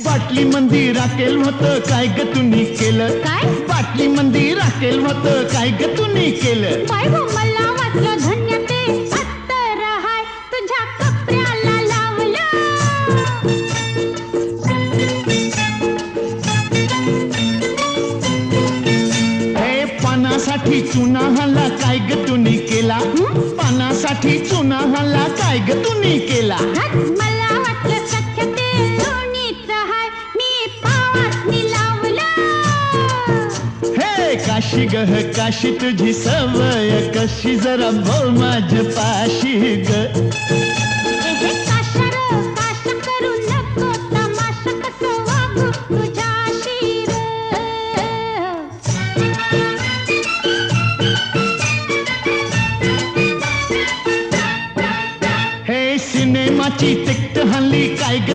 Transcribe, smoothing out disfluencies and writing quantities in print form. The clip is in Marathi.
बाटली मंदी राखेल होतं काय ग तुम्ही केलं काय? बाटली मंदी राखेल होतं काय ग तुम्ही केलं बाय गो मला वाटलं धन्य ते अत्तर हाय तुझ्या कपड्याला लावलं हे पानासाठी चुना हाला काय ग तुम्ही केला पानासाठी चुना हाला काय ग तुम्ही केला मला वाटलं सख्य ते लोणीच हाय मी पावासनी लावलं हे काशी गह काशी तुझी सवय कशी जरा बोल माझ्या पाशी ग